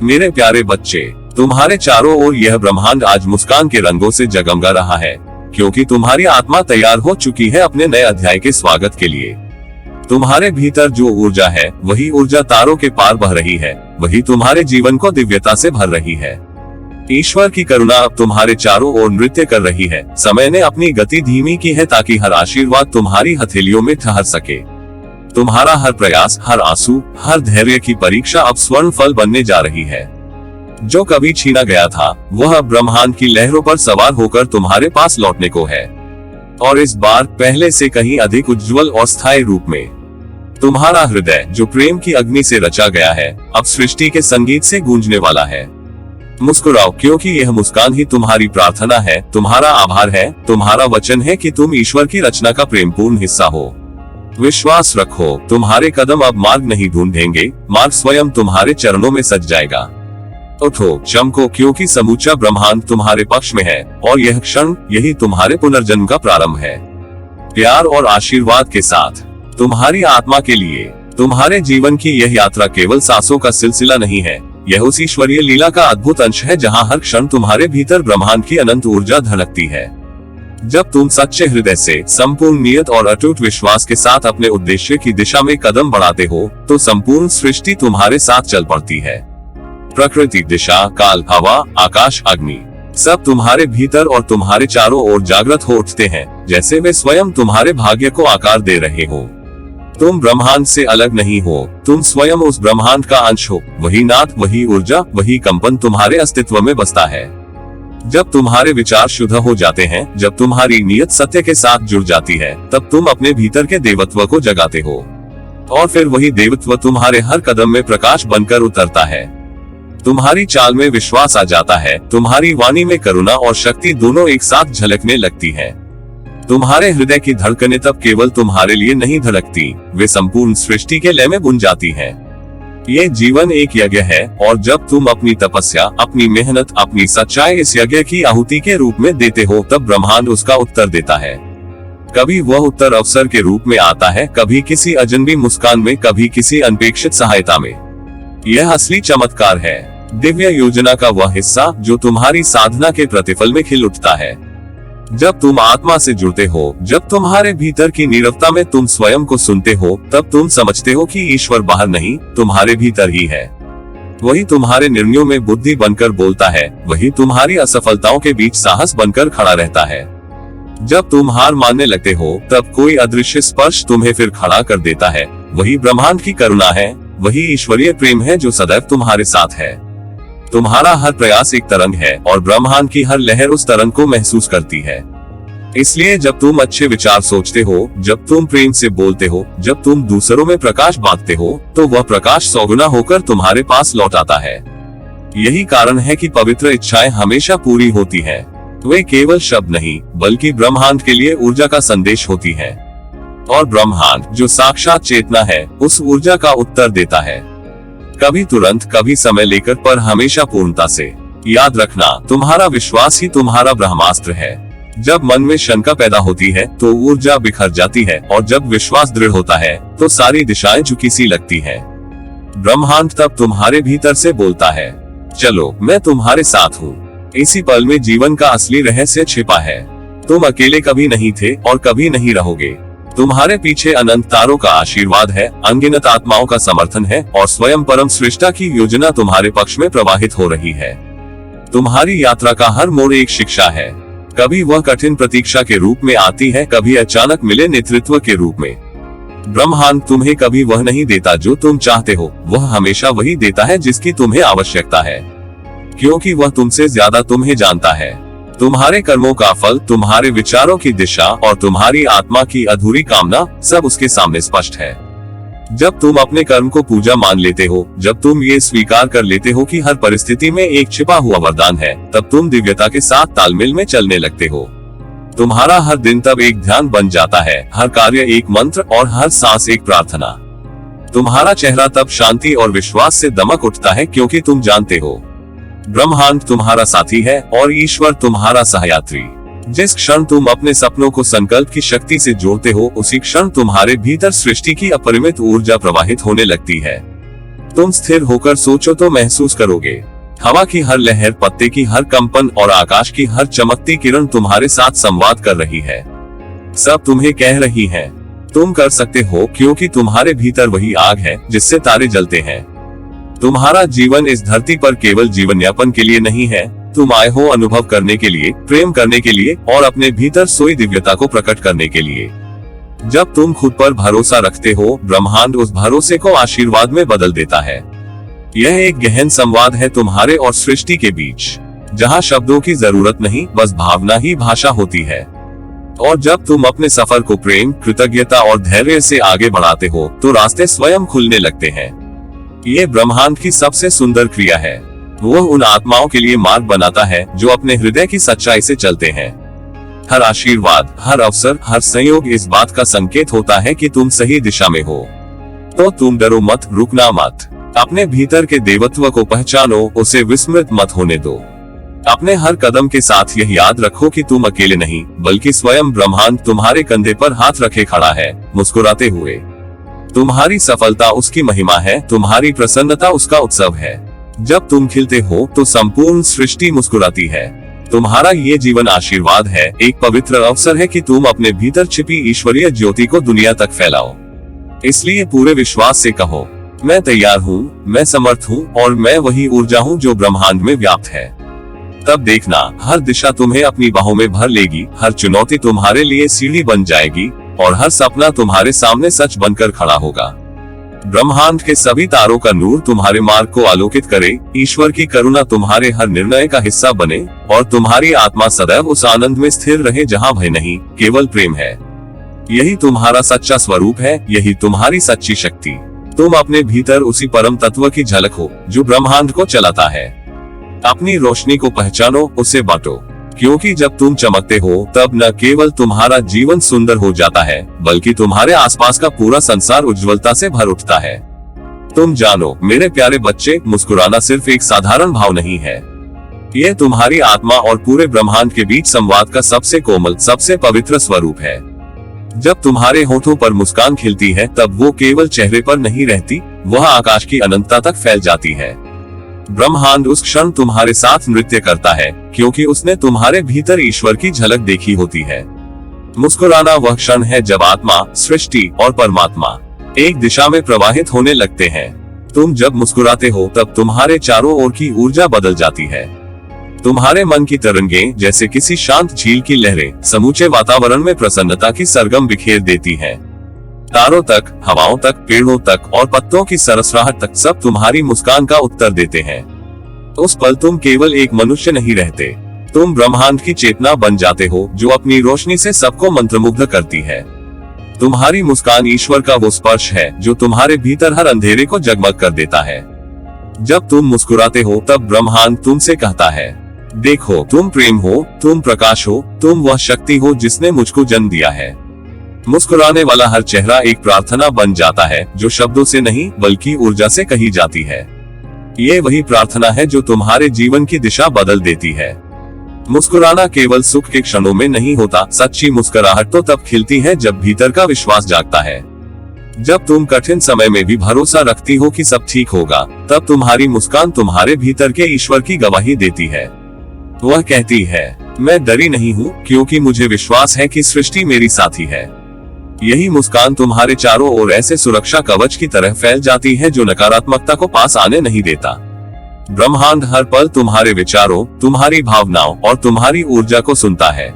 मेरे प्यारे बच्चे, तुम्हारे चारों ओर यह ब्रह्मांड आज मुस्कान के रंगों से जगमगा रहा है, क्योंकि तुम्हारी आत्मा तैयार हो चुकी है अपने नए अध्याय के स्वागत के लिए। तुम्हारे भीतर जो ऊर्जा है, वही ऊर्जा तारों के पार बह रही है, वही तुम्हारे जीवन को दिव्यता से भर रही है। ईश्वर की करुणा अब तुम्हारे चारों ओर नृत्य कर रही है। समय ने अपनी गति धीमी की है ताकि हर आशीर्वाद तुम्हारी हथेलियों में ठहर सके। तुम्हारा हर प्रयास, हर आंसू, हर धैर्य की परीक्षा अब स्वर्ण फल बनने जा रही है। जो कभी छीना गया था, वह अब ब्रह्मांड की लहरों पर सवार होकर तुम्हारे पास लौटने को है, और इस बार पहले से कहीं अधिक उज्जवल और स्थायी रूप में। तुम्हारा हृदय, जो प्रेम की अग्नि से रचा गया है, अब सृष्टि के संगीत से गूंजने वाला है। मुस्कुराओ, क्योंकि यह मुस्कान ही तुम्हारी प्रार्थना है, तुम्हारा आभार है, तुम्हारा वचन है कि तुम ईश्वर की रचना का प्रेमपूर्ण हिस्सा हो। विश्वास रखो, तुम्हारे कदम अब मार्ग नहीं ढूंढेंगे, मार्ग स्वयं तुम्हारे चरणों में सज जाएगा। उठो, चमको, क्योंकि समूचा ब्रह्मांड तुम्हारे पक्ष में है, और यह क्षण, यही तुम्हारे पुनर्जन्म का प्रारंभ है। प्यार और आशीर्वाद के साथ तुम्हारी आत्मा के लिए। तुम्हारे जीवन की यह यात्रा केवल सांसों का सिलसिला नहीं है, यह उस ईश्वरीय लीला का अद्भुत अंश है जहां हर क्षण तुम्हारे भीतर ब्रह्मांड की अनंत ऊर्जा धड़कती है। जब तुम सच्चे हृदय से, संपूर्ण नियत और अटूट विश्वास के साथ अपने उद्देश्य की दिशा में कदम बढ़ाते हो, तो संपूर्ण सृष्टि तुम्हारे साथ चल पड़ती है। प्रकृति, दिशा, काल, हवा, आकाश, अग्नि, सब तुम्हारे भीतर और तुम्हारे चारों ओर जागृत हो उठते हैं, जैसे वे स्वयं तुम्हारे भाग्य को आकार दे रहे हो। तुम ब्रह्मांड से अलग नहीं हो, तुम स्वयं उस ब्रह्मांड का अंश हो। वही नाद, वही ऊर्जा, वही कंपन तुम्हारे अस्तित्व में बसता है। जब तुम्हारे विचार शुद्ध हो जाते हैं, जब तुम्हारी नीयत सत्य के साथ जुड़ जाती है, तब तुम अपने भीतर के देवत्व को जगाते हो, और फिर वही देवत्व तुम्हारे हर कदम में प्रकाश बनकर उतरता है। तुम्हारी चाल में विश्वास आ जाता है, तुम्हारी वाणी में करुणा और शक्ति दोनों एक साथ झलकने लगती है। तुम्हारे हृदय की धड़कनें तब केवल तुम्हारे लिए नहीं धड़कती, वे संपूर्ण सृष्टि के लय में बुन जाती हैं। ये जीवन एक यज्ञ है, और जब तुम अपनी तपस्या, अपनी मेहनत, अपनी सच्चाई इस यज्ञ की आहुति के रूप में देते हो, तब ब्रह्मांड उसका उत्तर देता है। कभी वह उत्तर अवसर के रूप में आता है, कभी किसी अजनबी मुस्कान में, कभी किसी अनपेक्षित सहायता में। यह असली चमत्कार है, दिव्य योजना का वह हिस्सा जो तुम्हारी साधना के प्रतिफल में खिल उठता है। जब तुम आत्मा से जुड़ते हो, जब तुम्हारे भीतर की नीरवता में तुम स्वयं को सुनते हो, तब तुम समझते हो कि ईश्वर बाहर नहीं, तुम्हारे भीतर ही है। वही तुम्हारे निर्णयों में बुद्धि बनकर बोलता है, वही तुम्हारी असफलताओं के बीच साहस बनकर खड़ा रहता है। जब तुम हार मानने लगते हो, तब कोई अदृश्य स्पर्श तुम्हें फिर खड़ा कर देता है। वही ब्रह्मांड की करुणा है, वही ईश्वरीय प्रेम है जो सदैव तुम्हारे साथ है। तुम्हारा हर प्रयास एक तरंग है, और ब्रह्मांड की हर लहर उस तरंग को महसूस करती है। इसलिए जब तुम अच्छे विचार सोचते हो, जब तुम प्रेम से बोलते हो, जब तुम दूसरों में प्रकाश बांटते हो, तो वह प्रकाश 100 गुना होकर तुम्हारे पास लौट आता है। यही कारण है कि पवित्र इच्छाएं हमेशा पूरी होती हैं। वे केवल शब्द नहीं, बल्कि ब्रह्मांड के लिए ऊर्जा का संदेश होती है, और ब्रह्मांड, जो साक्षात चेतना है, उस ऊर्जा का उत्तर देता है। कभी तुरंत, कभी समय लेकर, पर हमेशा पूर्णता से। याद रखना, तुम्हारा विश्वास ही तुम्हारा ब्रह्मास्त्र है। जब मन में शंका पैदा होती है, तो ऊर्जा बिखर जाती है, और जब विश्वास दृढ़ होता है, तो सारी दिशाएं झुकी सी लगती हैं। ब्रह्मांड तब तुम्हारे भीतर से बोलता है, चलो, मैं तुम्हारे साथ हूँ। इसी पल में जीवन का असली रहस्य छिपा है। तुम अकेले कभी नहीं थे, और कभी नहीं रहोगे। तुम्हारे पीछे अनंत तारों का आशीर्वाद है, अनगिनत आत्माओं का समर्थन है, और स्वयं परम सृष्टा की योजना तुम्हारे पक्ष में प्रवाहित हो रही है। तुम्हारी यात्रा का हर मोड़ एक शिक्षा है। कभी वह कठिन प्रतीक्षा के रूप में आती है, कभी अचानक मिले नेतृत्व के रूप में। ब्रह्मांड तुम्हें कभी वह नहीं देता जो तुम चाहते हो, वह हमेशा वही देता है जिसकी तुम्हें आवश्यकता है, क्योंकि वह तुमसे ज्यादा तुम्हें जानता है। तुम्हारे कर्मों का फल, तुम्हारे विचारों की दिशा, और तुम्हारी आत्मा की अधूरी कामना, सब उसके सामने स्पष्ट है। जब तुम अपने कर्म को पूजा मान लेते हो, जब तुम ये स्वीकार कर लेते हो कि हर परिस्थिति में एक छिपा हुआ वरदान है, तब तुम दिव्यता के साथ तालमेल में चलने लगते हो। तुम्हारा हर दिन तब एक ध्यान बन जाता है, हर कार्य एक मंत्र, और हर सांस एक प्रार्थना। तुम्हारा चेहरा तब शांति और विश्वास से दमक उठता है, क्योंकि तुम जानते हो ब्रह्मांड तुम्हारा साथी है, और ईश्वर तुम्हारा सहयात्री। जिस क्षण तुम अपने सपनों को संकल्प की शक्ति से जोड़ते हो, उसी क्षण तुम्हारे भीतर सृष्टि की अपरिमित ऊर्जा प्रवाहित होने लगती है। तुम स्थिर होकर सोचो तो महसूस करोगे। हवा की हर लहर, पत्ते की हर कंपन और आकाश की हर चमकती किरण तुम्हारे साथ संवाद कर रही है। सब तुम्हें कह रही हैं, तुम कर सकते हो, क्योंकि तुम्हारे भीतर वही आग है जिससे तारे जलते हैं। तुम्हारा जीवन इस धरती पर केवल जीवन यापन के लिए नहीं है। तुम आए हो अनुभव करने के लिए, प्रेम करने के लिए और अपने भीतर सोई दिव्यता को प्रकट करने के लिए। जब तुम खुद पर भरोसा रखते हो, ब्रह्मांड उस भरोसे को आशीर्वाद में बदल देता है। यह एक गहन संवाद है तुम्हारे और सृष्टि के बीच, जहां शब्दों की जरूरत नहीं, बस भावना ही भाषा होती है। और जब तुम अपने सफर को प्रेम, कृतज्ञता और धैर्य से आगे बढ़ाते हो, तो रास्ते स्वयं खुलने लगते हैं। ये ब्रह्मांड की सबसे सुंदर क्रिया है। वह उन आत्माओं के लिए मार्ग बनाता है जो अपने हृदय की सच्चाई से चलते हैं। हर आशीर्वाद, हर अवसर, हर संयोग इस बात का संकेत होता है कि तुम सही दिशा में हो। तो तुम डरो मत, रुकना मत। अपने भीतर के देवत्व को पहचानो, उसे विस्मृत मत होने दो। अपने हर कदम के साथ यह याद रखो कि तुम अकेले नहीं, बल्कि स्वयं ब्रह्मांड तुम्हारे कंधे पर हाथ रखे खड़ा है, मुस्कुराते हुए। तुम्हारी सफलता उसकी महिमा है, तुम्हारी प्रसन्नता उसका उत्सव है। जब तुम खिलते हो तो संपूर्ण सृष्टि मुस्कुराती है। तुम्हारा ये जीवन आशीर्वाद है, एक पवित्र अवसर है कि तुम अपने भीतर छिपी ईश्वरीय ज्योति को दुनिया तक फैलाओ। इसलिए पूरे विश्वास से कहो, मैं तैयार हूँ, मैं समर्थ हूँ और मैं वही ऊर्जा हूँ जो ब्रह्मांड में व्याप्त है। तब देखना, हर दिशा तुम्हें अपनी बाहों में भर लेगी, हर चुनौती तुम्हारे लिए सीढ़ी बन जाएगी और हर सपना तुम्हारे सामने सच बनकर खड़ा होगा। ब्रह्मांड के सभी तारों का नूर तुम्हारे मार्ग को आलोकित करे, ईश्वर की करुणा तुम्हारे हर निर्णय का हिस्सा बने और तुम्हारी आत्मा सदैव उस आनंद में स्थिर रहे जहाँ भय नहीं, केवल प्रेम है। यही तुम्हारा सच्चा स्वरूप है, यही तुम्हारी सच्ची शक्ति। तुम अपने भीतर उसी परम तत्व की झलक हो जो ब्रह्मांड को चलाता है। अपनी रोशनी को पहचानो, उसे बांटो, क्योंकि जब तुम चमकते हो तब न केवल तुम्हारा जीवन सुंदर हो जाता है, बल्कि तुम्हारे आसपास का पूरा संसार उज्ज्वलता से भर उठता है। तुम जानो मेरे प्यारे बच्चे, मुस्कुराना सिर्फ एक साधारण भाव नहीं है। यह तुम्हारी आत्मा और पूरे ब्रह्मांड के बीच संवाद का सबसे कोमल, सबसे पवित्र स्वरूप है। जब तुम्हारे होठों पर मुस्कान खिलती है, तब वो केवल चेहरे पर नहीं रहती, वह आकाश की अनंतता तक फैल जाती है। ब्रह्मांड उस क्षण तुम्हारे साथ नृत्य करता है, क्योंकि उसने तुम्हारे भीतर ईश्वर की झलक देखी होती है। मुस्कुराना वह क्षण है जब आत्मा, सृष्टि और परमात्मा एक दिशा में प्रवाहित होने लगते हैं। तुम जब मुस्कुराते हो तब तुम्हारे चारों ओर की ऊर्जा बदल जाती है। तुम्हारे मन की तरंगें जैसे किसी शांत झील की लहरें समूचे वातावरण में प्रसन्नता की सरगम बिखेर देती हैं। तारों तक, हवाओं तक, पेड़ों तक और पत्तों की सरसराहट तक सब तुम्हारी मुस्कान का उत्तर देते हैं। उस पल तुम केवल एक मनुष्य नहीं रहते, तुम ब्रह्मांड की चेतना बन जाते हो जो अपनी रोशनी से सबको मंत्रमुग्ध करती है। तुम्हारी मुस्कान ईश्वर का वो स्पर्श है जो तुम्हारे भीतर हर अंधेरे को जगमग कर देता है। जब तुम मुस्कुराते हो तब ब्रह्मांड तुमसे कहता है, देखो तुम प्रेम हो, तुम प्रकाश हो, तुम वह शक्ति हो जिसने मुझको जन्म दिया है। मुस्कुराने वाला हर चेहरा एक प्रार्थना बन जाता है जो शब्दों से नहीं बल्कि ऊर्जा से कही जाती है। ये वही प्रार्थना है जो तुम्हारे जीवन की दिशा बदल देती है। मुस्कुराना केवल सुख के क्षणों में नहीं होता, सच्ची मुस्कुराहट तो तब खिलती है जब भीतर का विश्वास जागता है। जब तुम कठिन समय में भी भरोसा रखती हो कि सब ठीक होगा, तब तुम्हारी मुस्कान तुम्हारे भीतर के ईश्वर की गवाही देती है। वह कहती है, मैं डरी नहीं हूँ, क्योंकि मुझे विश्वास है कि सृष्टि मेरी साथी है। यही मुस्कान तुम्हारे चारों ओर ऐसे सुरक्षा कवच की तरह फैल जाती है जो नकारात्मकता को पास आने नहीं देता। ब्रह्मांड हर पल तुम्हारे विचारों, तुम्हारी भावनाओं और तुम्हारी ऊर्जा को सुनता है।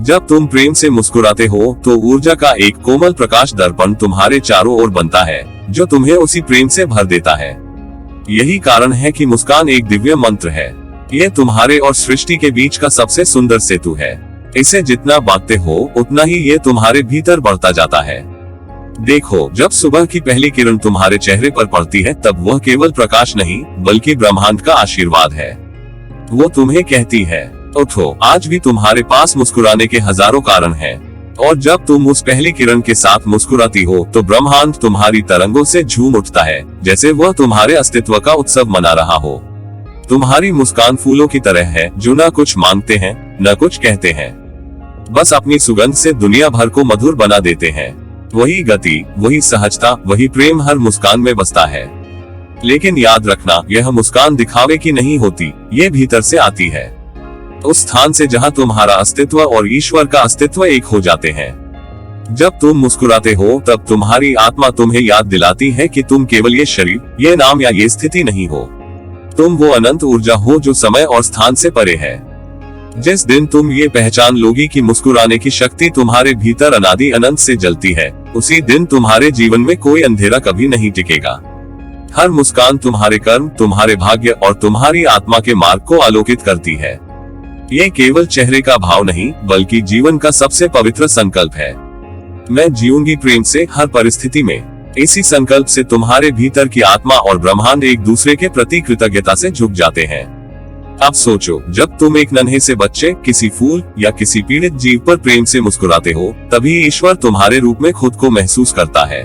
जब तुम प्रेम से मुस्कुराते हो तो ऊर्जा का एक कोमल प्रकाश दर्पण तुम्हारे चारों ओर बनता है जो तुम्हें उसी प्रेम से भर देता है। यही कारण है कि मुस्कान एक दिव्य मंत्र है। यह तुम्हारे और सृष्टि के बीच का सबसे सुंदर सेतु है। इसे जितना बांटते हो उतना ही ये तुम्हारे भीतर बढ़ता जाता है। देखो, जब सुबह की पहली किरण तुम्हारे चेहरे पर पड़ती है तब वह केवल प्रकाश नहीं बल्कि ब्रह्मांड का आशीर्वाद है। वो तुम्हें कहती है, उठो, आज भी तुम्हारे पास मुस्कुराने के हजारों कारण हैं। और जब तुम उस पहली किरण के साथ मुस्कुराती हो तो ब्रह्मांड तुम्हारी तरंगों से झूम उठता है, जैसे वह तुम्हारे अस्तित्व का उत्सव मना रहा हो। तुम्हारी मुस्कान फूलों की तरह है जो न कुछ मांगते हैं न कुछ कहते हैं, बस अपनी सुगंध से दुनिया भर को मधुर बना देते हैं। वही गति, वही सहजता, वही प्रेम हर मुस्कान में बसता है। लेकिन याद रखना, यह मुस्कान दिखावे की नहीं होती, ये भीतर से आती है, उस स्थान से जहां तुम्हारा अस्तित्व और ईश्वर का अस्तित्व एक हो जाते हैं। जब तुम मुस्कुराते हो तब तुम्हारी आत्मा तुम्हें याद दिलाती है कि तुम केवल ये शरीर, ये नाम या ये स्थिति नहीं हो। तुम वो अनंत ऊर्जा हो जो समय और स्थान से परे है। जिस दिन तुम ये पहचान लोगी कि मुस्कुराने की शक्ति तुम्हारे भीतर अनादि अनंत से जलती है, उसी दिन तुम्हारे जीवन में कोई अंधेरा कभी नहीं टिकेगा। हर मुस्कान तुम्हारे कर्म, तुम्हारे भाग्य और तुम्हारी आत्मा के मार्ग को आलोकित करती है। ये केवल चेहरे का भाव नहीं, बल्कि जीवन का सबसे पवित्र संकल्प है। मैं जीऊंगी प्रेम से हर परिस्थिति में। इसी संकल्प से तुम्हारे भीतर की आत्मा और ब्रह्मांड एक दूसरे के प्रति कृतज्ञता से झुक जाते हैं। अब सोचो, जब तुम एक नन्हे से बच्चे, किसी फूल या किसी पीड़ित जीव पर प्रेम से मुस्कुराते हो, तभी ईश्वर तुम्हारे रूप में खुद को महसूस करता है।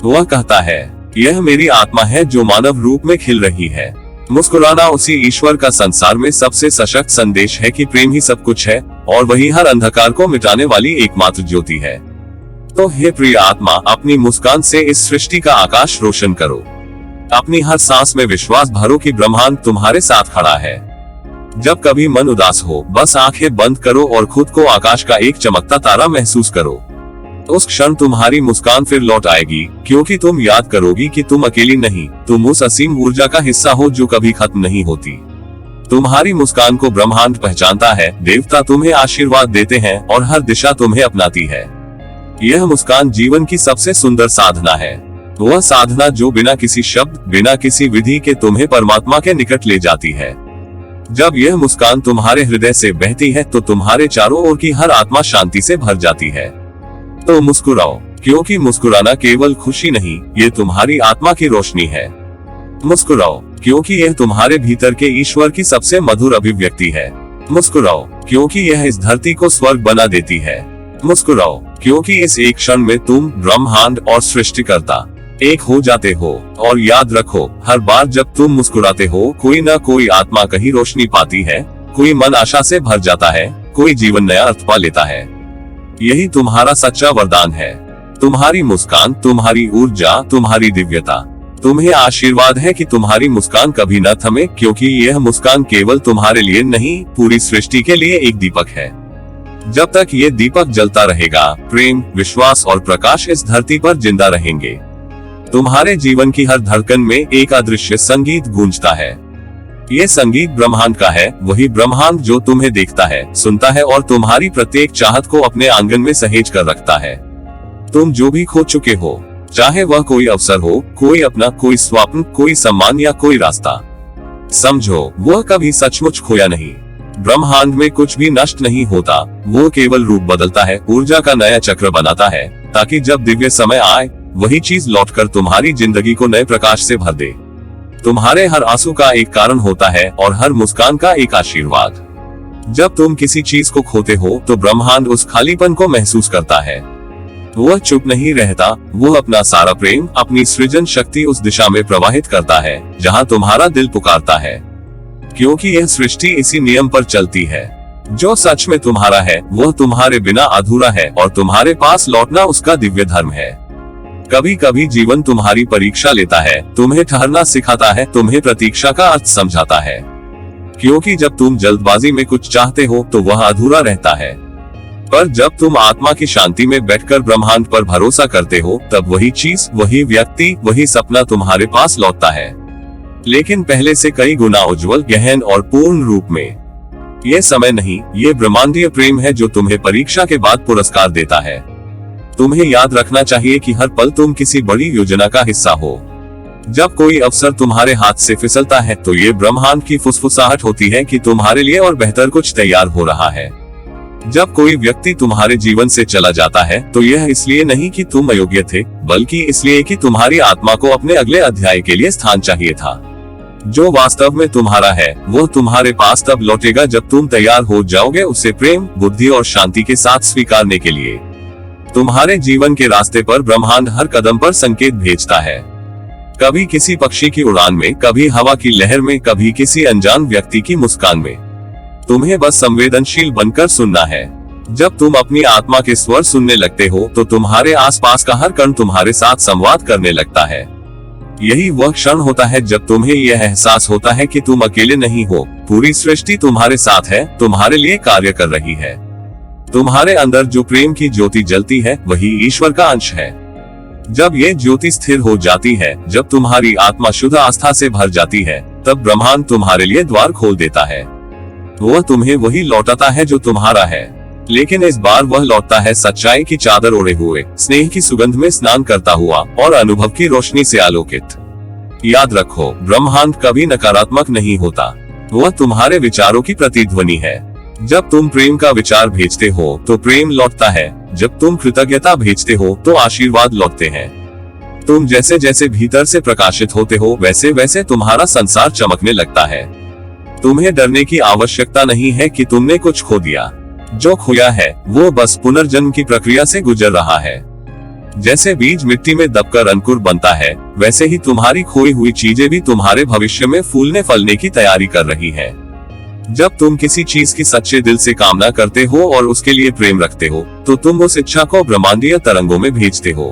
वह कहता है, यह मेरी आत्मा है जो मानव रूप में खिल रही है। मुस्कुराना उसी ईश्वर का संसार में सबसे सशक्त संदेश है कि प्रेम ही सब कुछ है और वही हर अंधकार को मिटाने वाली एकमात्र ज्योति है। तो हे प्रिय आत्मा, अपनी मुस्कान से इस सृष्टि का आकाश रोशन करो। अपनी हर सांस में विश्वास भरो कि ब्रह्मांड तुम्हारे साथ खड़ा है। जब कभी मन उदास हो, बस आंखें बंद करो और खुद को आकाश का एक चमकता तारा महसूस करो। उस क्षण तुम्हारी मुस्कान फिर लौट आएगी, क्योंकि तुम याद करोगी कि तुम अकेली नहीं, तुम उस असीम ऊर्जा का हिस्सा हो जो कभी खत्म नहीं होती। तुम्हारी मुस्कान को ब्रह्मांड पहचानता है, देवता तुम्हें आशीर्वाद देते हैं और हर दिशा तुम्हें अपनाती है। यह मुस्कान जीवन की सबसे सुंदर साधना है, वह साधना जो बिना किसी शब्द, बिना किसी विधि के तुम्हें परमात्मा के निकट ले जाती है। जब यह मुस्कान तुम्हारे हृदय से बहती है तो तुम्हारे चारों ओर की हर आत्मा शांति से भर जाती है। तो मुस्कुराओ, क्योंकि मुस्कुराना केवल खुशी नहीं, ये तुम्हारी आत्मा की रोशनी है। मुस्कुराओ, क्योंकि यह तुम्हारे भीतर के ईश्वर की सबसे मधुर अभिव्यक्ति है। मुस्कुराओ, क्योंकि यह इस धरती को स्वर्ग बना देती है। मुस्कुराओ, क्योंकि इस एक क्षण में तुम, ब्रह्मांड और सृष्टिकर्ता एक हो जाते हो। और याद रखो, हर बार जब तुम मुस्कुराते हो, कोई न कोई आत्मा कहीं रोशनी पाती है, कोई मन आशा से भर जाता है, कोई जीवन नया अर्थ पा लेता है। यही तुम्हारा सच्चा वरदान है। तुम्हारी मुस्कान, तुम्हारी ऊर्जा, तुम्हारी दिव्यता। तुम्हें आशीर्वाद है कि तुम्हारी मुस्कान कभी न थमे, क्योंकि यह मुस्कान केवल तुम्हारे लिए नहीं, पूरी सृष्टि के लिए एक दीपक है। जब तक ये दीपक जलता रहेगा, प्रेम, विश्वास और प्रकाश इस धरती पर जिंदा रहेंगे। तुम्हारे जीवन की हर धड़कन में एक अदृश्य संगीत गूंजता है। ये संगीत ब्रह्मांड का है, वही ब्रह्मांड जो तुम्हें देखता है, सुनता है और तुम्हारी प्रत्येक चाहत को अपने आंगन में सहेज कर रखता है। तुम जो भी खो चुके हो, चाहे वह कोई अवसर हो, कोई अपना, कोई स्वप्न, कोई सम्मान या कोई रास्ता, समझो वह कभी सचमुच खोया नहीं। ब्रह्मांड में कुछ भी नष्ट नहीं होता, वो केवल रूप बदलता है, ऊर्जा का नया चक्र बनाता है, ताकि जब दिव्य समय आए, वही चीज लौटकर तुम्हारी जिंदगी को नए प्रकाश से भर दे। तुम्हारे हर आंसू का एक कारण होता है और हर मुस्कान का एक आशीर्वाद। जब तुम किसी चीज को खोते हो तो ब्रह्मांड उस खालीपन को महसूस करता है। वह चुप नहीं रहता, वो अपना सारा प्रेम, अपनी सृजन शक्ति उस दिशा में प्रवाहित करता है जहां तुम्हारा दिल पुकारता है। क्योंकि यह सृष्टि इसी नियम पर चलती है, जो सच में तुम्हारा है वह तुम्हारे बिना अधूरा है और तुम्हारे पास लौटना उसका दिव्य धर्म है। कभी कभी जीवन तुम्हारी परीक्षा लेता है, तुम्हें ठहरना सिखाता है, तुम्हें प्रतीक्षा का अर्थ समझाता है। क्योंकि जब तुम जल्दबाजी में कुछ चाहते हो तो वह अधूरा रहता है, पर जब तुम आत्मा की शांति में बैठकर ब्रह्मांड पर भरोसा करते हो, तब वही चीज, वही व्यक्ति, वही सपना तुम्हारे पास लौटता है, लेकिन पहले से कई गुना उज्जवल, गहन और पूर्ण रूप में। ये समय नहीं, ये ब्रह्मांडीय प्रेम है जो तुम्हें परीक्षा के बाद पुरस्कार देता है। तुम्हें याद रखना चाहिए कि हर पल तुम किसी बड़ी योजना का हिस्सा हो। जब कोई अवसर तुम्हारे हाथ से फिसलता है तो ये ब्रह्मांड की फुसफुसाहट होती है कि तुम्हारे लिए और बेहतर कुछ तैयार हो रहा है। जब कोई व्यक्ति तुम्हारे जीवन से चला जाता है तो यह इसलिए नहीं कि तुम अयोग्य थे, बल्कि इसलिए कि तुम्हारी आत्मा को अपने अगले अध्याय के लिए स्थान चाहिए था। जो वास्तव में तुम्हारा है वो तुम्हारे पास तब लौटेगा जब तुम तैयार हो जाओगे उसे प्रेम, बुद्धि और शांति के साथ स्वीकारने के लिए। तुम्हारे जीवन के रास्ते पर ब्रह्मांड हर कदम पर संकेत भेजता है, कभी किसी पक्षी की उड़ान में, कभी हवा की लहर में, कभी किसी अनजान व्यक्ति की मुस्कान में। तुम्हें बस संवेदनशील बनकर सुनना है। जब तुम अपनी आत्मा के स्वर सुनने लगते हो तो तुम्हारे आसपास का हर कण तुम्हारे साथ संवाद करने लगता है। यही वह क्षण होता है जब तुम्हें यह एहसास होता है कि तुम अकेले नहीं हो, पूरी सृष्टि तुम्हारे साथ है, तुम्हारे लिए कार्य कर रही है। तुम्हारे अंदर जो प्रेम की ज्योति जलती है वही ईश्वर का अंश है। जब ये ज्योति स्थिर हो जाती है, जब तुम्हारी आत्मा शुद्ध आस्था से भर जाती है, तब ब्रह्मांड तुम्हारे लिए द्वार खोल देता है। वह तुम्हें वही लौटाता है जो तुम्हारा है, लेकिन इस बार वह लौटता है सच्चाई की चादर ओढ़े हुए, स्नेह की सुगंध में स्नान करता हुआ और अनुभव की रोशनी से आलोकित। याद रखो, ब्रह्मांड कभी नकारात्मक नहीं होता, वह तुम्हारे विचारों की प्रतिध्वनि है। जब तुम प्रेम का विचार भेजते हो तो प्रेम लौटता है, जब तुम कृतज्ञता भेजते हो तो आशीर्वाद लौटते हैं। तुम जैसे जैसे भीतर से प्रकाशित होते हो वैसे वैसे तुम्हारा संसार चमकने लगता है। तुम्हें डरने की आवश्यकता नहीं है कि तुमने कुछ खो दिया। जो खोया है वो बस पुनर्जन्म की प्रक्रिया से गुजर रहा है। जैसे बीज मिट्टी में दबकर अंकुर बनता है, वैसे ही तुम्हारी खोई हुई चीजें भी तुम्हारे भविष्य में फूलने फलने की तैयारी कर रही है। जब तुम किसी चीज की सच्चे दिल से कामना करते हो और उसके लिए प्रेम रखते हो, तो तुम उस इच्छा को ब्रह्मांडीय तरंगों में भेजते हो।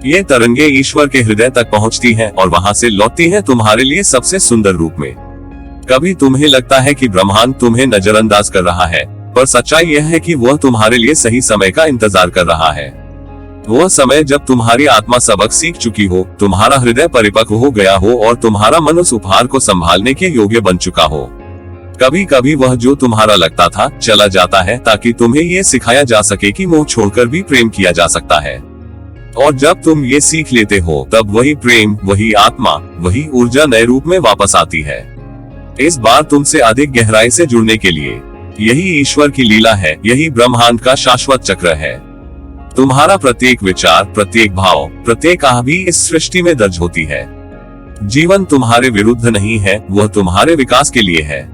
ये तरंगे ईश्वर के हृदय तक पहुंचती हैं और वहां से लौटती हैं तुम्हारे लिए सबसे सुंदर रूप में। कभी तुम्हें लगता है कि ब्रह्मांड तुम्हें नजरअंदाज कर रहा है, पर सच्चाई यह है कि वह तुम्हारे लिए सही समय का इंतजार कर रहा है। वह समय जब तुम्हारी आत्मा सबक सीख चुकी हो, तुम्हारा हृदय परिपक्व हो गया हो और तुम्हारा मन उस उपहार को संभालने के योग्य बन चुका हो। कभी कभी वह जो तुम्हारा लगता था चला जाता है, ताकि तुम्हें ये सिखाया जा सके कि मोह छोड़कर भी प्रेम किया जा सकता है। और जब तुम ये सीख लेते हो, तब वही प्रेम, वही आत्मा, वही ऊर्जा नए रूप में वापस आती है। इस बार तुमसे अधिक गहराई से जुड़ने के लिए। यही ईश्वर की लीला है, यही ब्रह्मांड का शाश्वत चक्र है। तुम्हारा प्रत्येक विचार, प्रत्येक भाव, प्रत्येक आह भी इस सृष्टि में दर्ज होती है। जीवन तुम्हारे विरुद्ध नहीं है, वह तुम्हारे विकास के लिए है।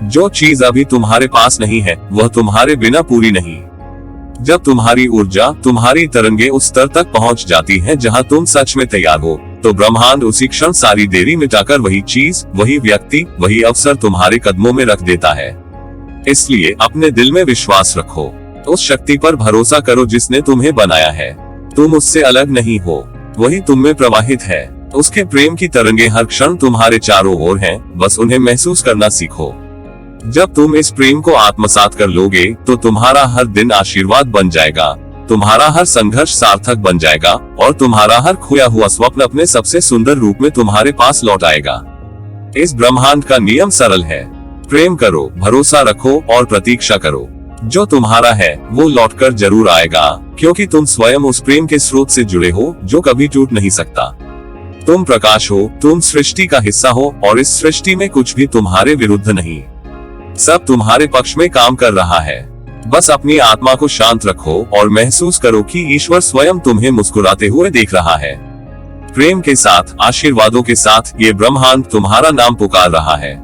जो चीज अभी तुम्हारे पास नहीं है, वह तुम्हारे बिना पूरी नहीं। जब तुम्हारी ऊर्जा, तुम्हारी तरंगे उस स्तर तक पहुंच जाती हैं जहां तुम सच में तैयार हो, तो ब्रह्मांड उसी क्षण सारी देरी मिटाकर वही चीज, वही व्यक्ति, वही अवसर तुम्हारे कदमों में रख देता है। इसलिए अपने दिल में विश्वास रखो, उस शक्ति पर भरोसा करो जिसने तुम्हें बनाया है। तुम उससे अलग नहीं हो, वही तुम में प्रवाहित है। उसके प्रेम की तरंगे हर क्षण तुम्हारे चारों ओर हैं, बस उन्हें महसूस करना सीखो। जब तुम इस प्रेम को आत्मसात कर लोगे, तो तुम्हारा हर दिन आशीर्वाद बन जाएगा, तुम्हारा हर संघर्ष सार्थक बन जाएगा और तुम्हारा हर खोया हुआ स्वप्न अपने सबसे सुंदर रूप में तुम्हारे पास लौट आएगा। इस ब्रह्मांड का नियम सरल है, प्रेम करो, भरोसा रखो और प्रतीक्षा करो। जो तुम्हारा है वो लौटकर जरूर आएगा, क्योंकि तुम स्वयं उस प्रेम के स्रोत से जुड़े हो जो कभी टूट नहीं सकता। तुम प्रकाश हो, तुम सृष्टि का हिस्सा हो और इस सृष्टि में कुछ भी तुम्हारे विरुद्ध नहीं, सब तुम्हारे पक्ष में काम कर रहा है। बस अपनी आत्मा को शांत रखो और महसूस करो कि ईश्वर स्वयं तुम्हें मुस्कुराते हुए देख रहा है। प्रेम के साथ, आशीर्वादों के साथ ये ब्रह्मांड तुम्हारा नाम पुकार रहा है।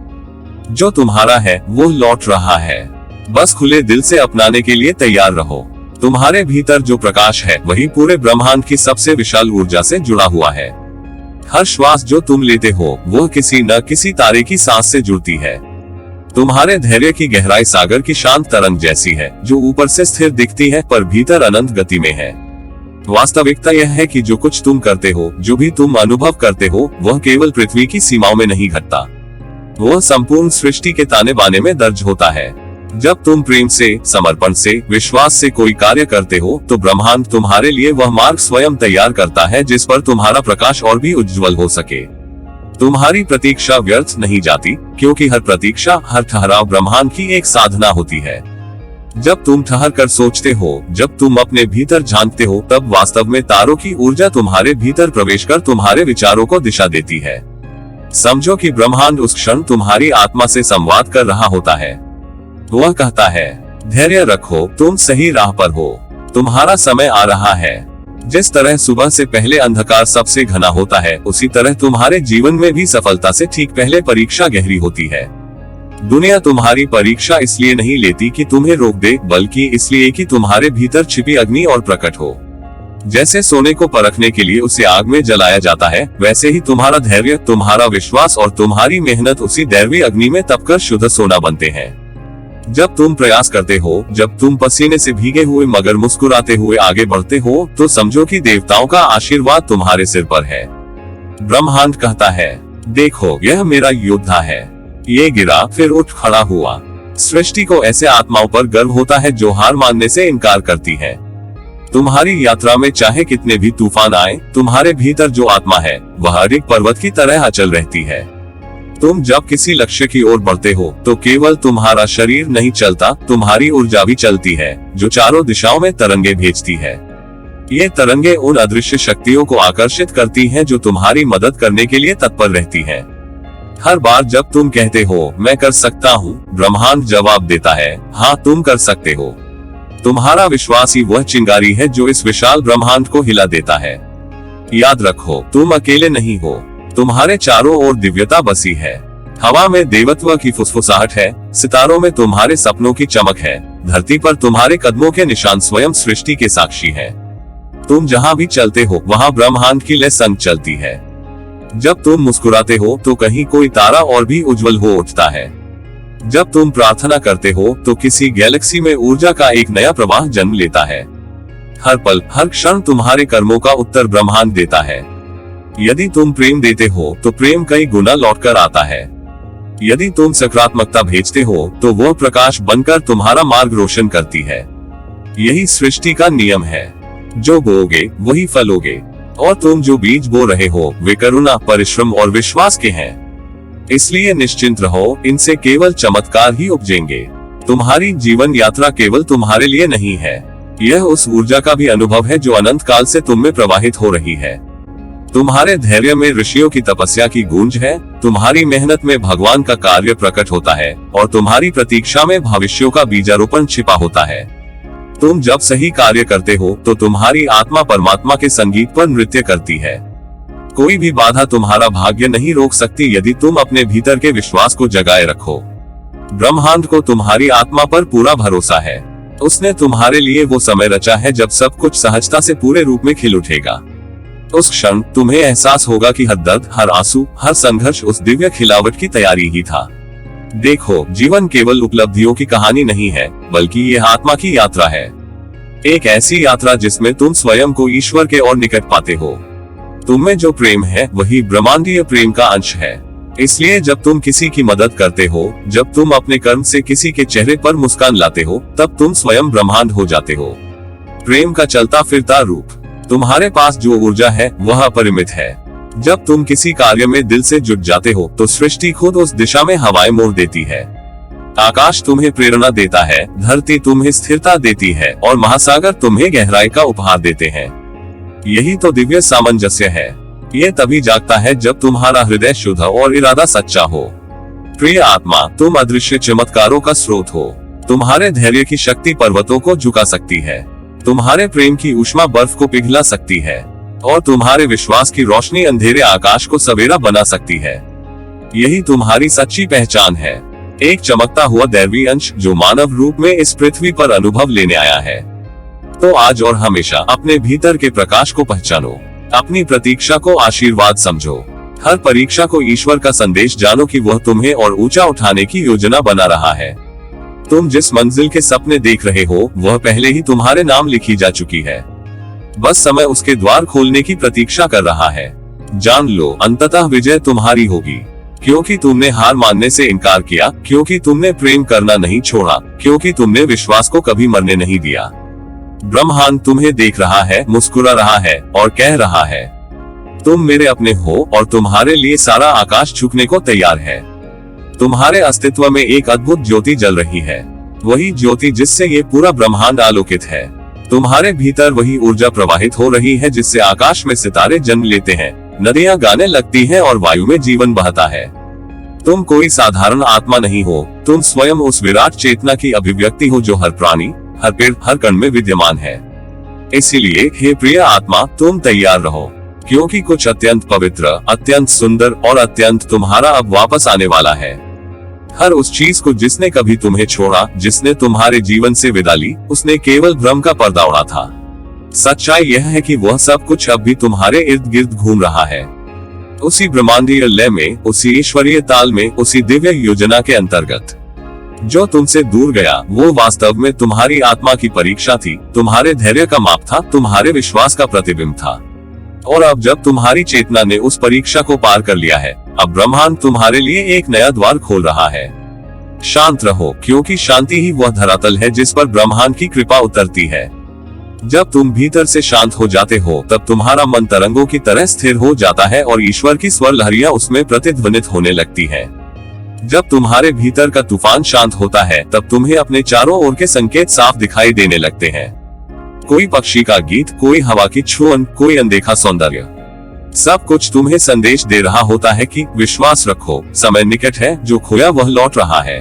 जो तुम्हारा है वो लौट रहा है, बस खुले दिल से अपनाने के लिए तैयार रहो। तुम्हारे भीतर जो प्रकाश है वही पूरे ब्रह्मांड की सबसे विशाल ऊर्जा से जुड़ा हुआ है। हर श्वास जो तुम लेते हो वह किसी न किसी तारे की सांस से जुड़ती है। तुम्हारे धैर्य की गहराई सागर की शांत तरंग जैसी है, जो ऊपर से स्थिर दिखती है पर भीतर अनंत गति में है। वास्तविकता यह है कि जो कुछ तुम करते हो, जो भी तुम अनुभव करते हो, वह केवल पृथ्वी की सीमाओं में नहीं घटता, वह संपूर्ण सृष्टि के ताने बाने में दर्ज होता है। जब तुम प्रेम से, समर्पण से, विश्वास से कोई कार्य करते हो, तो ब्रह्मांड तुम्हारे लिए वह मार्ग स्वयं तैयार करता है जिस पर तुम्हारा प्रकाश और भी उज्जवल हो सके। तुम्हारी प्रतीक्षा व्यर्थ नहीं जाती, क्योंकि हर प्रतीक्षा, हर ठहराव ब्रह्मांड की एक साधना होती है। जब तुम ठहर कर सोचते हो, जब तुम अपने भीतर झांकते हो, तब वास्तव में तारों की ऊर्जा तुम्हारे भीतर प्रवेश कर तुम्हारे विचारों को दिशा देती है। समझो कि ब्रह्मांड उस क्षण तुम्हारी आत्मा से संवाद कर रहा होता है। वह कहता है, धैर्य रखो, तुम सही राह पर हो, तुम्हारा समय आ रहा है। जिस तरह सुबह से पहले अंधकार सबसे घना होता है, उसी तरह तुम्हारे जीवन में भी सफलता से ठीक पहले परीक्षा गहरी होती है। दुनिया तुम्हारी परीक्षा इसलिए नहीं लेती कि तुम्हें रोक दे, बल्कि इसलिए कि तुम्हारे भीतर छिपी अग्नि और प्रकट हो। जैसे सोने को परखने के लिए उसे आग में जलाया जाता है, वैसे ही तुम्हारा धैर्य, तुम्हारा विश्वास और तुम्हारी मेहनत उसी दैवी अग्नि में तपकर शुद्ध सोना बनते हैं। जब तुम प्रयास करते हो, जब तुम पसीने से भीगे हुए मगर मुस्कुराते हुए आगे बढ़ते हो, तो समझो कि देवताओं का आशीर्वाद तुम्हारे सिर पर है। ब्रह्मांड कहता है, देखो यह मेरा योद्धा है। ये गिरा फिर उठ खड़ा हुआ। सृष्टि को ऐसे आत्माओं पर गर्व होता है जो हार मानने से इनकार करती है। तुम्हारी यात्रा में चाहे कितने भी तूफान आए, तुम्हारे भीतर जो आत्मा है वह हर एक पर्वत की तरह अचल रहती है। तुम जब किसी लक्ष्य की ओर बढ़ते हो तो केवल तुम्हारा शरीर नहीं चलता, तुम्हारी ऊर्जा भी चलती है जो चारों दिशाओं में तरंगे भेजती है। ये तरंगे उन अदृश्य शक्तियों को आकर्षित करती हैं जो तुम्हारी मदद करने के लिए तत्पर रहती हैं। हर बार जब तुम कहते हो मैं कर सकता हूँ, ब्रह्मांड जवाब देता है, हाँ तुम कर सकते हो। तुम्हारा विश्वास ही वह चिंगारी है जो इस विशाल ब्रह्मांड को हिला देता है। याद रखो, तुम अकेले नहीं हो, तुम्हारे चारों ओर दिव्यता बसी है। हवा में देवत्व की फुसफुसाहट है, सितारों में तुम्हारे सपनों की चमक है, धरती पर तुम्हारे कदमों के निशान स्वयं सृष्टि के साक्षी है। तुम जहाँ भी चलते हो वहाँ ब्रह्मांड की लय संग चलती है। जब तुम मुस्कुराते हो तो कहीं कोई तारा और भी उज्जवल हो उठता है। जब तुम प्रार्थना करते हो तो किसी गैलेक्सी में ऊर्जा का एक नया प्रवाह जन्म लेता है। हर पल हर क्षण तुम्हारे कर्मों का उत्तर ब्रह्मांड देता है। यदि तुम प्रेम देते हो तो प्रेम कई गुना लौटकर आता है। यदि तुम सकारात्मकता भेजते हो तो वह प्रकाश बनकर तुम्हारा मार्ग रोशन करती है। यही सृष्टि का नियम है, जो बोओगे वही फलोगे। और तुम जो बीज बो रहे हो वे करुणा, परिश्रम और विश्वास के हैं। इसलिए निश्चिंत रहो, इनसे केवल चमत्कार ही उपजेंगे। तुम्हारी जीवन यात्रा केवल तुम्हारे लिए नहीं है, यह उस ऊर्जा का भी अनुभव है जो अनंत काल से तुम में प्रवाहित हो रही है। तुम्हारे धैर्य में ऋषियों की तपस्या की गूंज है, तुम्हारी मेहनत में भगवान का कार्य प्रकट होता है और तुम्हारी प्रतीक्षा में भविष्यों का बीजारोपण छिपा होता है। तुम जब सही कार्य करते हो तो तुम्हारी आत्मा परमात्मा के संगीत पर नृत्य करती है। कोई भी बाधा तुम्हारा भाग्य नहीं रोक सकती यदि तुम अपने भीतर के विश्वास को जगाए रखो। ब्रह्मांड को तुम्हारी आत्मा पर पूरा भरोसा है। उसने तुम्हारे लिए वो समय रचा है जब सब कुछ सहजता से पूरे रूप में खिल उठेगा। उस क्षण तुम्हें एहसास होगा कि हर दर्द, हर आंसू, हर संघर्ष उस दिव्य खिलावट की तैयारी ही था। देखो, जीवन केवल उपलब्धियों की कहानी नहीं है, बल्कि यह आत्मा की यात्रा है। एक ऐसी यात्रा जिसमें तुम स्वयं को ईश्वर के और निकट पाते हो। तुम में जो प्रेम है वही ब्रह्मांडीय प्रेम का अंश है। इसलिए जब तुम किसी की मदद करते हो, जब तुम अपने कर्म से किसी के चेहरे पर मुस्कान लाते हो, तब तुम स्वयं ब्रह्मांड हो जाते हो। प्रेम का चलता फिरता रूप। तुम्हारे पास जो ऊर्जा है वह अपरिमित है। जब तुम किसी कार्य में दिल से जुट जाते हो तो सृष्टि खुद उस दिशा में हवाएं मोड़ देती है। आकाश तुम्हें प्रेरणा देता है, धरती तुम्हें स्थिरता देती है और महासागर तुम्हें गहराई का उपहार देते हैं। यही तो दिव्य सामंजस्य है। ये तभी जागता है जब तुम्हारा हृदय शुद्ध और इरादा सच्चा हो। प्रिय आत्मा, तुम अदृश्य चमत्कारों का स्रोत हो। तुम्हारे धैर्य की शक्ति पर्वतों को झुका सकती है, तुम्हारे प्रेम की ऊष्मा बर्फ को पिघला सकती है और तुम्हारे विश्वास की रोशनी अंधेरे आकाश को सवेरा बना सकती है। यही तुम्हारी सच्ची पहचान है, एक चमकता हुआ दैवी अंश जो मानव रूप में इस पृथ्वी पर अनुभव लेने आया है। तो आज और हमेशा अपने भीतर के प्रकाश को पहचानो, अपनी प्रतीक्षा को आशीर्वाद समझो, हर परीक्षा को ईश्वर का संदेश जानो कि वह तुम्हें और ऊंचा उठाने की योजना बना रहा है। तुम जिस मंजिल के सपने देख रहे हो वह पहले ही तुम्हारे नाम लिखी जा चुकी है। बस समय उसके द्वार खोलने की प्रतीक्षा कर रहा है। जान लो, अंततः विजय तुम्हारी होगी, क्योंकि तुमने हार मानने से इनकार किया, क्योंकि तुमने प्रेम करना नहीं छोड़ा, क्योंकि तुमने विश्वास को कभी मरने नहीं दिया। ब्रह्मांड तुम्हें देख रहा है, मुस्कुरा रहा है और कह रहा है, तुम मेरे अपने हो और तुम्हारे लिए सारा आकाश झुकने को तैयार है। तुम्हारे अस्तित्व में एक अद्भुत ज्योति जल रही है, वही ज्योति जिससे ये पूरा ब्रह्मांड आलोकित है। तुम्हारे भीतर वही ऊर्जा प्रवाहित हो रही है जिससे आकाश में सितारे जन्म लेते हैं, नदियां गाने लगती हैं और वायु में जीवन बहता है। तुम कोई साधारण आत्मा नहीं हो, तुम स्वयं उस विराट चेतना की अभिव्यक्ति हो जो हर प्राणी, हर पेड़, हर कण में विद्यमान है। इसीलिए हे प्रिय आत्मा, तुम तैयार रहो, क्योंकि कुछ अत्यंत पवित्र, अत्यंत सुंदर और अत्यंत तुम्हारा अब वापस आने वाला है। हर उस चीज को जिसने कभी तुम्हें छोड़ा, जिसने तुम्हारे जीवन से विदा ली, उसने केवल भ्रम का पर्दा उड़ा था। सच्चाई यह है कि वह सब कुछ अब भी तुम्हारे इर्द गिर्द घूम रहा है, उसी ब्रह्मांडीय लय में, उसी ईश्वरीय ताल में, उसी दिव्य योजना के अंतर्गत। जो तुमसे दूर गया वो वास्तव में तुम्हारी आत्मा की परीक्षा थी, तुम्हारे धैर्य का माप था, तुम्हारे विश्वास का प्रतिबिंब था। और अब जब तुम्हारी चेतना ने उस परीक्षा को पार कर लिया है, अब ब्रह्मांड तुम्हारे लिए एक नया द्वार खोल रहा है। शांत रहो, क्योंकि शांति ही वह धरातल है जिस पर ब्रह्मांड की कृपा उतरती है। जब तुम भीतर से शांत हो जाते हो, तब तुम्हारा मन तरंगों की तरह स्थिर हो जाता है और ईश्वर की स्वर लहरियां उसमें प्रतिध्वनित होने लगती हैं। जब तुम्हारे भीतर का तूफान शांत होता है, तब तुम्हें अपने चारों ओर के संकेत साफ दिखाई देने लगते हैं। कोई पक्षी का गीत, कोई हवा की छुअन, कोई अनदेखा सौंदर्य, सब कुछ तुम्हें संदेश दे रहा होता है कि विश्वास रखो, समय निकट है, जो खोया वह लौट रहा है।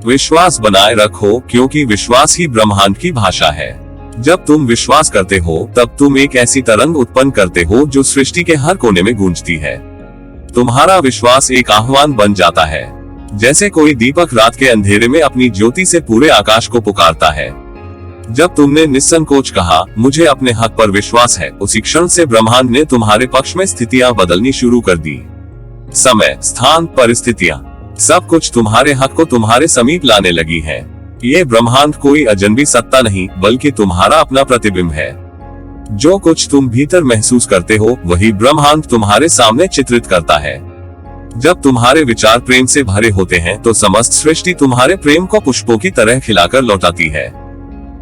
विश्वास बनाए रखो, क्योंकि विश्वास ही ब्रह्मांड की भाषा है। जब तुम विश्वास करते हो, तब तुम एक ऐसी तरंग उत्पन्न करते हो जो सृष्टि के हर कोने में गूंजती है। तुम्हारा विश्वास एक आह्वान बन जाता है, जैसे कोई दीपक रात के अंधेरे में अपनी ज्योति से पूरे आकाश को पुकारता है। जब तुमने निस्संकोच कहा, मुझे अपने हक पर विश्वास है, उसी क्षण से ब्रह्मांड ने तुम्हारे पक्ष में स्थितियां बदलनी शुरू कर दी। समय, स्थान, परिस्थितियां, सब कुछ तुम्हारे हक को तुम्हारे समीप लाने लगी है। ये ब्रह्मांड कोई अजनबी सत्ता नहीं, बल्कि तुम्हारा अपना प्रतिबिंब है। जो कुछ तुम भीतर महसूस करते हो, वही ब्रह्मांड तुम्हारे सामने चित्रित करता है। जब तुम्हारे विचार प्रेम से भरे होते हैं, तो समस्त सृष्टि तुम्हारे प्रेम को पुष्पों की तरह खिलाकर लौटाती है।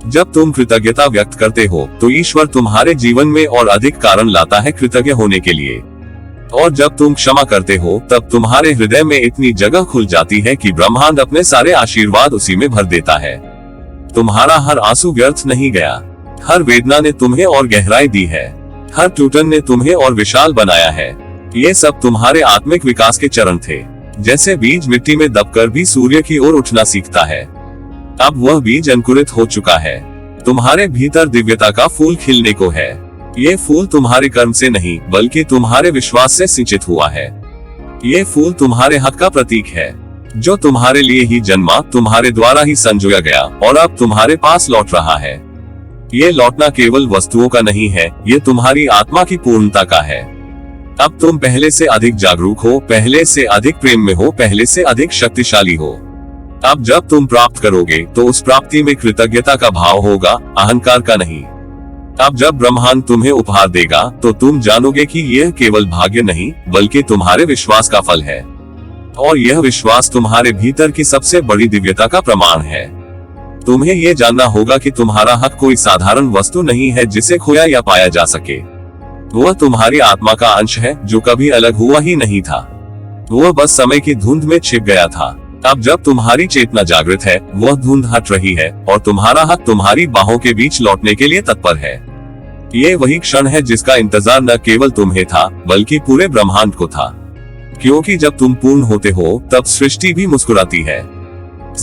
जब तुम कृतज्ञता व्यक्त करते हो, तो ईश्वर तुम्हारे जीवन में और अधिक कारण लाता है कृतज्ञ होने के लिए। और जब तुम क्षमा करते हो, तब तुम्हारे हृदय में इतनी जगह खुल जाती है कि ब्रह्मांड अपने सारे आशीर्वाद उसी में भर देता है। तुम्हारा हर आंसू व्यर्थ नहीं गया, हर वेदना ने तुम्हें और गहराई दी है, हर टूटन ने तुम्हें और विशाल बनाया है। ये सब तुम्हारे आत्मिक विकास के चरण थे। जैसे बीज मिट्टी में दबकर भी सूर्य की ओर उठना सीखता है, अब वह बीज अंकुरित हो चुका है। तुम्हारे भीतर दिव्यता का फूल खिलने को है। ये फूल तुम्हारे कर्म से नहीं, बल्कि तुम्हारे विश्वास से सिंचित हुआ है। ये फूल तुम्हारे हक का प्रतीक है, जो तुम्हारे लिए ही जन्मा, तुम्हारे द्वारा ही संजोया गया और अब तुम्हारे पास लौट रहा है। ये लौटना केवल वस्तुओं का नहीं है, ये तुम्हारी आत्मा की पूर्णता का है। अब तुम पहले से अधिक जागरूक हो, पहले से अधिक प्रेम में हो, पहले से अधिक शक्तिशाली हो। अब जब तुम प्राप्त करोगे, तो उस प्राप्ति में कृतज्ञता का भाव होगा, अहंकार का नहीं। अब जब ब्रह्मांड तुम्हें उपहार देगा, तो तुम जानोगे कि यह केवल भाग्य नहीं, बल्कि तुम्हारे विश्वास का फल है। और यह विश्वास तुम्हारे भीतर की सबसे बड़ी दिव्यता का प्रमाण है। तुम्हें यह जानना होगा कि तुम्हारा हक कोई साधारण वस्तु नहीं है जिसे खोया या पाया जा सके। वह तुम्हारी आत्मा का अंश है, जो कभी अलग हुआ ही नहीं था। वह बस समय की धुंध में छिप गया था। अब जब तुम्हारी चेतना जागृत है, वह धुंध हट रही है और तुम्हारा हक तुम्हारी बाहों के बीच लौटने के लिए तत्पर है। ये वही क्षण है जिसका इंतजार न केवल तुम्हें था, बल्कि पूरे ब्रह्मांड को था। क्योंकि जब तुम पूर्ण होते हो, तब सृष्टि भी मुस्कुराती है।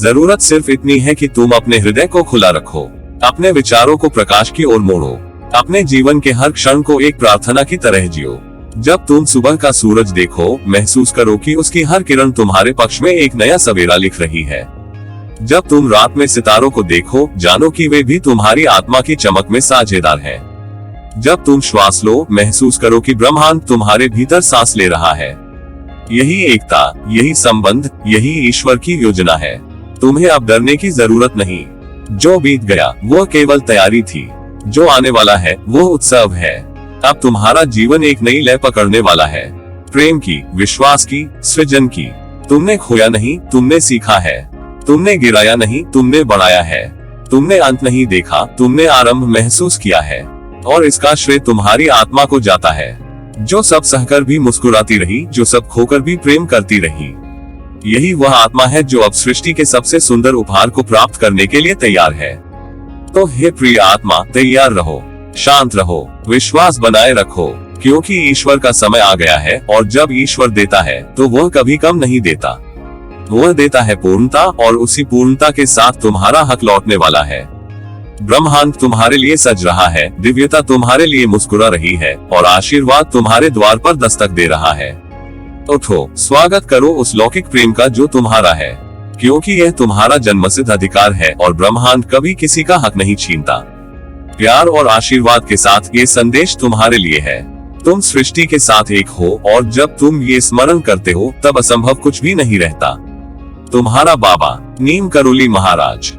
जरूरत सिर्फ इतनी है कि तुम अपने हृदय को खुला रखो, अपने विचारों को प्रकाश की ओर मोड़ो, अपने जीवन के हर क्षण को एक प्रार्थना की तरह जियो। जब तुम सुबह का सूरज देखो, महसूस करो कि उसकी हर किरण तुम्हारे पक्ष में एक नया सवेरा लिख रही है। जब तुम रात में सितारों को देखो, जानो कि वे भी तुम्हारी आत्मा की चमक में साझेदार हैं। जब तुम श्वास लो, महसूस करो कि ब्रह्मांड तुम्हारे भीतर सांस ले रहा है। यही एकता, यही संबंध, यही ईश्वर की योजना है। तुम्हें अब डरने की जरूरत नहीं। जो बीत गया वो केवल तैयारी थी, जो आने वाला है वो उत्सव है। अब तुम्हारा जीवन एक नई लय पकड़ने वाला है, प्रेम की, विश्वास की, सृजन की। तुमने खोया नहीं, तुमने सीखा है। तुमने गिराया नहीं, तुमने बढ़ाया है। तुमने अंत नहीं देखा, तुमने आरंभ महसूस किया है। और इसका श्रेय तुम्हारी आत्मा को जाता है, जो सब सहकर भी मुस्कुराती रही, जो सब खोकर भी प्रेम करती रही। यही वह आत्मा है जो अब सृष्टि के सबसे सुंदर उपहार को प्राप्त करने के लिए तैयार है। तो हे प्रिय आत्मा, तैयार रहो, शांत रहो, विश्वास बनाए रखो, क्योंकि ईश्वर का समय आ गया है। और जब ईश्वर देता है, तो वह कभी कम नहीं देता। वह देता है पूर्णता, और उसी पूर्णता के साथ तुम्हारा हक लौटने वाला है। ब्रह्मांड तुम्हारे लिए सज रहा है, दिव्यता तुम्हारे लिए मुस्कुरा रही है, और आशीर्वाद तुम्हारे द्वार पर दस्तक दे रहा है। उठो, स्वागत करो उस लौकिक प्रेम का जो तुम्हारा है, क्योंकि यह तुम्हारा जन्मसिद्ध अधिकार है और ब्रह्मांड कभी किसी का हक नहीं छीनता। प्यार और आशीर्वाद के साथ ये संदेश तुम्हारे लिए है। तुम सृष्टि के साथ एक हो, और जब तुम ये स्मरण करते हो, तब असंभव कुछ भी नहीं रहता। तुम्हारा बाबा नीम करोली महाराज।